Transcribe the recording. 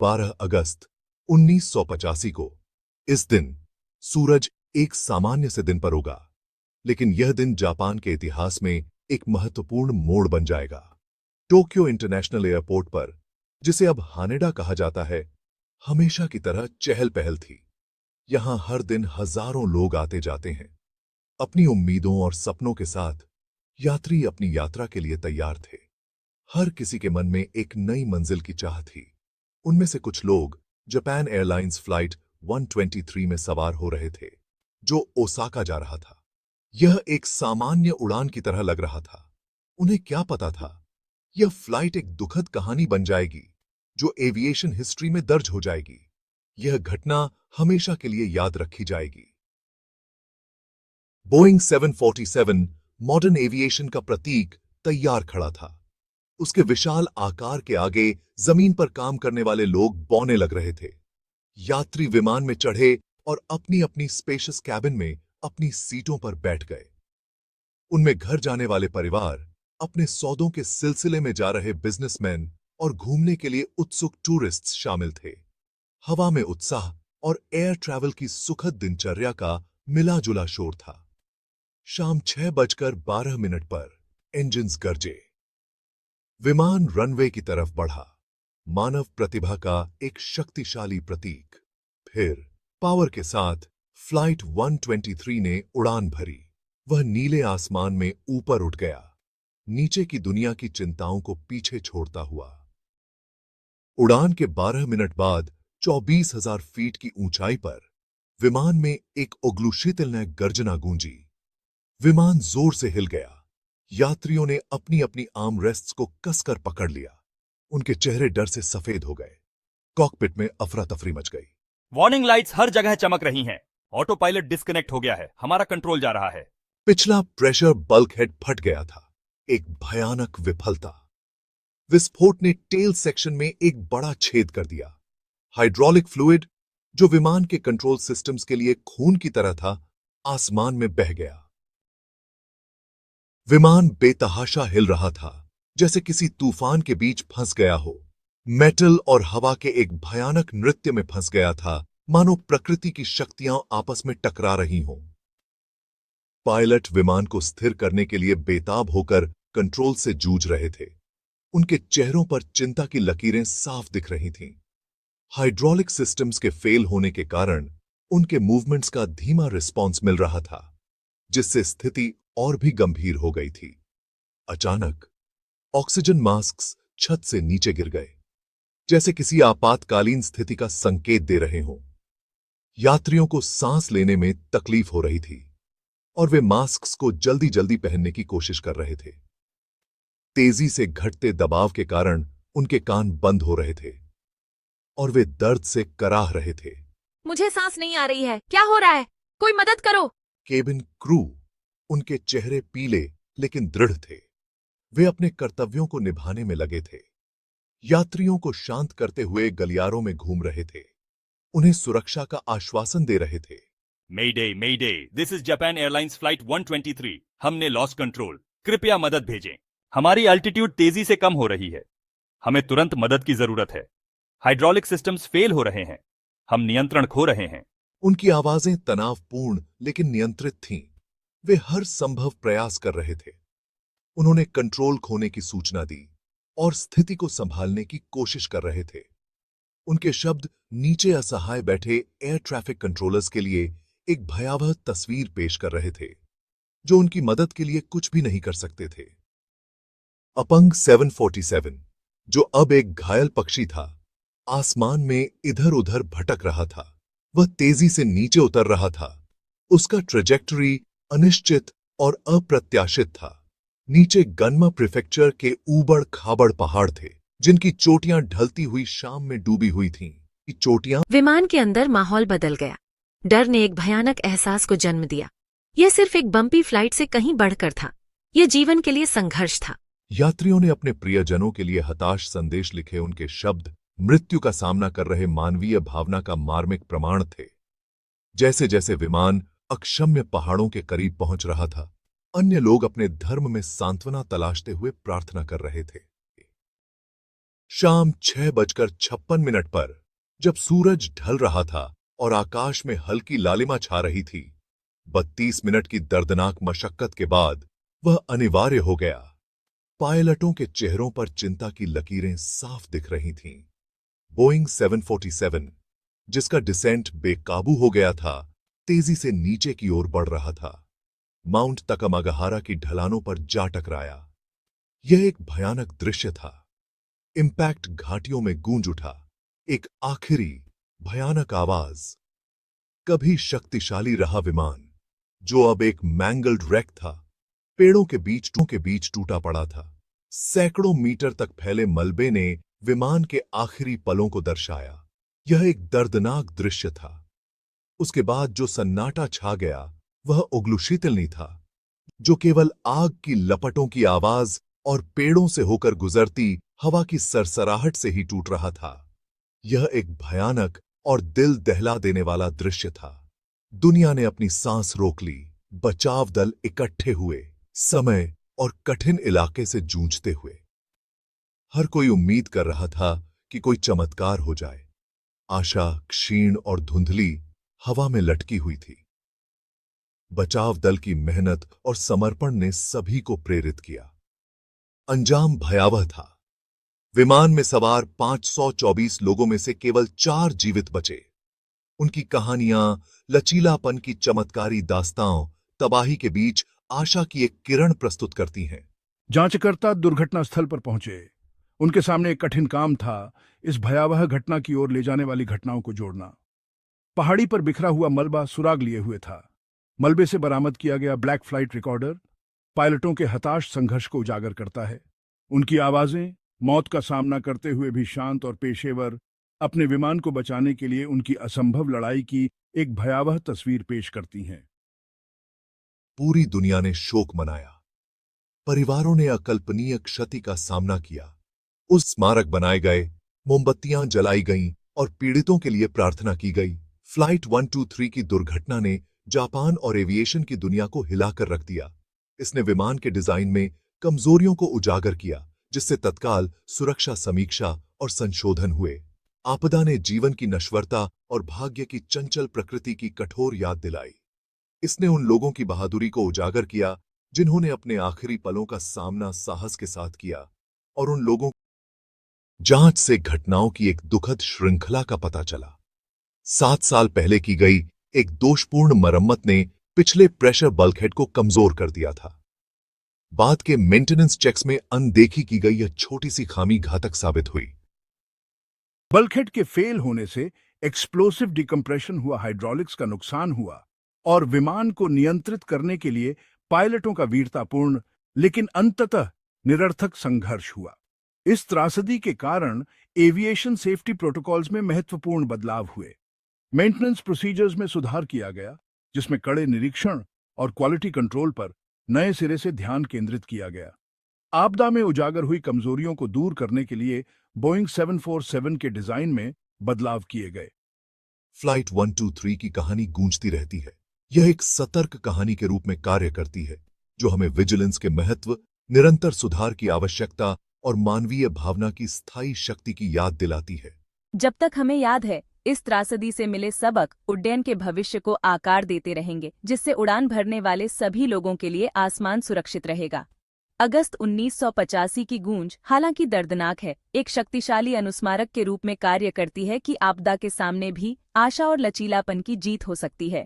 12 अगस्त 1985 को इस दिन सूरज एक सामान्य से दिन पर उगा, लेकिन यह दिन जापान के इतिहास में एक महत्वपूर्ण मोड़ बन जाएगा। टोक्यो इंटरनेशनल एयरपोर्ट पर, जिसे अब हानेडा कहा जाता है, हमेशा की तरह चहल पहल थी। यहां हर दिन हजारों लोग आते जाते हैं। अपनी उम्मीदों और सपनों के साथ यात्री अपनी यात्रा के लिए तैयार थे। हर किसी के मन में एक नई मंजिल की चाह थी। उनमें से कुछ लोग जापान एयरलाइंस फ्लाइट 123 में सवार हो रहे थे, जो ओसाका जा रहा था। यह एक सामान्य उड़ान की तरह लग रहा था। उन्हें क्या पता था, यह फ्लाइट एक दुखद कहानी बन जाएगी, जो एविएशन हिस्ट्री में दर्ज हो जाएगी। यह घटना हमेशा के लिए याद रखी जाएगी। बोइंग 747 मॉडर्न एविएशन का प्रतीक तैयार खड़ा था। उसके विशाल आकार के आगे जमीन पर काम करने वाले लोग बौने लग रहे थे। यात्री विमान में चढ़े और अपनी अपनी स्पेशियस कैबिन में अपनी सीटों पर बैठ गए। उनमें घर जाने वाले परिवार, अपने सौदों के सिलसिले में जा रहे बिजनेसमैन और घूमने के लिए उत्सुक टूरिस्ट्स शामिल थे। हवा में उत्साह और एयर ट्रैवल की सुखद दिनचर्या का मिला जुला शोर था। शाम 6:12 पर इंजन्स गरजे। विमान रनवे की तरफ बढ़ा, मानव प्रतिभा का एक शक्तिशाली प्रतीक। फिर पावर के साथ फ्लाइट 123 ने उड़ान भरी। वह नीले आसमान में ऊपर उठ गया, नीचे की दुनिया की चिंताओं को पीछे छोड़ता हुआ। उड़ान के 12 मिनट बाद 24,000 फीट की ऊंचाई पर विमान में एक उग्लुशीतलनायक गर्जना गूंजी। विमान जोर से हिल गया। यात्रियों ने अपनी अपनी आर्म रेस्ट्स को कसकर पकड़ लिया। उनके चेहरे डर से सफेद हो गए। कॉकपिट में अफरा तफरी मच गई। वार्निंग लाइट्स हर जगह चमक रही हैं। ऑटो पायलट डिस्कनेक्ट हो गया है। हमारा कंट्रोल जा रहा है। पिछला प्रेशर बल्क हेड फट गया था। एक भयानक विफलता। विस्फोट ने टेल सेक्शन में एक बड़ा छेद कर दिया। हाइड्रोलिक फ्लूइड, जो विमान के कंट्रोल सिस्टम्स के लिए खून की तरह था, आसमान में बह गया। विमान बेतहाशा हिल रहा था, जैसे किसी तूफान के बीच फंस गया हो। मेटल और हवा के एक भयानक नृत्य में फंस गया था, मानो प्रकृति की शक्तियां आपस में टकरा रही हों। पायलट विमान को स्थिर करने के लिए बेताब होकर कंट्रोल से जूझ रहे थे। उनके चेहरों पर चिंता की लकीरें साफ दिख रही थीं। हाइड्रोलिक सिस्टम्स के फेल होने के कारण उनके मूवमेंट्स का धीमा रिस्पॉन्स मिल रहा था, जिससे स्थिति और भी गंभीर हो गई थी। अचानक ऑक्सीजन मास्क्स छत से नीचे गिर गए, जैसे किसी आपातकालीन स्थिति का संकेत दे रहे हों। यात्रियों को सांस लेने में तकलीफ हो रही थी और वे मास्क्स को जल्दी जल्दी पहनने की कोशिश कर रहे थे। तेजी से घटते दबाव के कारण उनके कान बंद हो रहे थे और वे दर्द से कराह रहे थे। मुझे सांस नहीं आ रही है। क्या हो रहा है? कोई मदद करो। केबिन क्रू, उनके चेहरे पीले लेकिन दृढ़ थे। वे अपने कर्तव्यों को निभाने में लगे थे। यात्रियों को शांत करते हुए गलियारों में घूम रहे थे, उन्हें सुरक्षा का आश्वासन दे रहे थे। Mayday mayday, this is Japan Airlines flight 123। हमने लॉस कंट्रोल। कृपया मदद भेजें। हमारी अल्टीट्यूड तेजी से कम हो रही है। हमें तुरंत मदद की जरूरत है। हाइड्रोलिक सिस्टम्स फेल हो रहे हैं। हम नियंत्रण खो रहे हैं। उनकी आवाजें तनावपूर्ण लेकिन नियंत्रित थीं। वे हर संभव प्रयास कर रहे थे। उन्होंने कंट्रोल खोने की सूचना दी और स्थिति को संभालने की कोशिश कर रहे थे। उनके शब्द नीचे असहाय बैठे एयर ट्रैफिक कंट्रोलर्स के लिए एक भयावह तस्वीर पेश कर रहे थे, जो उनकी मदद के लिए कुछ भी नहीं कर सकते थे। अपंग 747, जो अब एक घायल पक्षी था, आसमान में इधर उधर भटक रहा था। वह तेजी से नीचे उतर रहा था। उसका ट्रेजेक्टरी अनिश्चित और अप्रत्याशित था। नीचे गन्मा प्रीफेक्चर के ऊबड़ खाबड़ पहाड़ थे, जिनकी चोटियां ढलती हुई शाम में डूबी हुई थीं। चोटियां। विमान के अंदर माहौल बदल गया। डर ने एक भयानक एहसास को जन्म दिया। यह सिर्फ एक बम्पी फ्लाइट से कहीं बढ़कर था। यह जीवन के लिए संघर्ष था। यात्रियों ने अपने प्रियजनों के लिए हताश संदेश लिखे। उनके शब्द मृत्यु का सामना कर रहे मानवीय भावना का मार्मिक प्रमाण थे। जैसे जैसे विमान अक्षम्य पहाड़ों के करीब पहुंच रहा था, अन्य लोग अपने धर्म में सांत्वना तलाशते हुए प्रार्थना कर रहे थे। शाम 6:56 पर जब सूरज ढल रहा था और आकाश में हल्की लालिमा छा रही थी, 32 मिनट की दर्दनाक मशक्कत के बाद वह अनिवार्य हो गया। पायलटों के चेहरों पर चिंता की लकीरें साफ दिख रही थीं। बोइंग 747, जिसका डिसेंट बेकाबू हो गया था, तेजी से नीचे की ओर बढ़ रहा था। माउंट तकामागाहारा की ढलानों पर जा टकराया। यह एक भयानक दृश्य था। इंपैक्ट घाटियों में गूंज उठा, एक आखिरी भयानक आवाज। कभी शक्तिशाली रहा विमान, जो अब एक मैंगल्ड रेक था, पेड़ों के बीच टूटा पड़ा था। सैकड़ों मीटर तक फैले मलबे ने विमान के आखिरी पलों को दर्शाया। यह एक दर्दनाक दृश्य था। उसके बाद जो सन्नाटा छा गया वह उग्लुशीतल नहीं था, जो केवल आग की लपटों की आवाज और पेड़ों से होकर गुजरती हवा की सरसराहट से ही टूट रहा था। यह एक भयानक और दिल दहला देने वाला दृश्य था। दुनिया ने अपनी सांस रोक ली। बचाव दल इकट्ठे हुए, समय और कठिन इलाके से जूझते हुए। हर कोई उम्मीद कर रहा था कि कोई चमत्कार हो जाए। आशा क्षीण और धुंधली हवा में लटकी हुई थी। बचाव दल की मेहनत और समर्पण ने सभी को प्रेरित किया। अंजाम भयावह था। विमान में सवार 524 लोगों में से केवल 4 जीवित बचे। उनकी कहानियां, लचीलापन की चमत्कारी दास्तां, तबाही के बीच आशा की एक किरण प्रस्तुत करती हैं। जांचकर्ता दुर्घटना स्थल पर पहुंचे। उनके सामने एक कठिन काम था, इस भयावह घटना की ओर ले जाने वाली घटनाओं को जोड़ना। पहाड़ी पर बिखरा हुआ मलबा सुराग लिए हुए था। मलबे से बरामद किया गया ब्लैक फ्लाइट रिकॉर्डर पायलटों के हताश संघर्ष को उजागर करता है। उनकी आवाजें, मौत का सामना करते हुए भी शांत और पेशेवर, अपने विमान को बचाने के लिए उनकी असंभव लड़ाई की एक भयावह तस्वीर पेश करती हैं। पूरी दुनिया ने शोक मनाया। परिवारों ने अकल्पनीय क्षति का सामना किया। उस स्मारक बनाए गए, मोमबत्तियां जलाई गईं और पीड़ितों के लिए प्रार्थना की गई। फ्लाइट 123 की दुर्घटना ने जापान और एविएशन की दुनिया को हिलाकर रख दिया। इसने विमान के डिजाइन में कमजोरियों को उजागर किया, जिससे तत्काल सुरक्षा समीक्षा और संशोधन हुए। आपदा ने जीवन की नश्वरता और भाग्य की चंचल प्रकृति की कठोर याद दिलाई। इसने उन लोगों की बहादुरी को उजागर किया जिन्होंने अपने आखिरी पलों का सामना साहस के साथ किया, और उन लोगों जांच से घटनाओं की एक दुखद श्रृंखला का पता चला। 7 साल पहले की गई एक दोषपूर्ण मरम्मत ने पिछले प्रेशर बल्कहेड को कमजोर कर दिया था। बाद के मेंटेनेंस चेक्स में अनदेखी की गई यह छोटी सी खामी घातक साबित हुई। बल्कहेड के फेल होने से एक्सप्लोसिव डिकम्प्रेशन हुआ, हाइड्रोलिक्स का नुकसान हुआ और विमान को नियंत्रित करने के लिए पायलटों का वीरतापूर्ण लेकिन अंततः निरर्थक संघर्ष हुआ। इस त्रासदी के कारण एविएशन सेफ्टी प्रोटोकॉल्स में महत्वपूर्ण बदलाव हुए। मेंटेनेंस प्रोसीजर्स में सुधार किया गया, जिसमें कड़े निरीक्षण और क्वालिटी कंट्रोल पर नए सिरे से ध्यान केंद्रित किया गया। आपदा में उजागर हुई कमजोरियों को दूर करने के लिए बोइंग 747 के डिजाइन में बदलाव किए गए। फ्लाइट 123 की कहानी गूंजती रहती है। यह एक सतर्क कहानी के रूप में कार्य करती है, जो हमें विजिलेंस के महत्व, निरंतर सुधार की आवश्यकता और मानवीय भावना की स्थायी शक्ति की याद दिलाती है। जब तक हमें याद है, इस त्रासदी से मिले सबक उड्डयन के भविष्य को आकार देते रहेंगे, जिससे उड़ान भरने वाले सभी लोगों के लिए आसमान सुरक्षित रहेगा। अगस्त 1985 की गूंज, हालांकि दर्दनाक है, एक शक्तिशाली अनुस्मारक के रूप में कार्य करती है कि आपदा के सामने भी आशा और लचीलापन की जीत हो सकती है।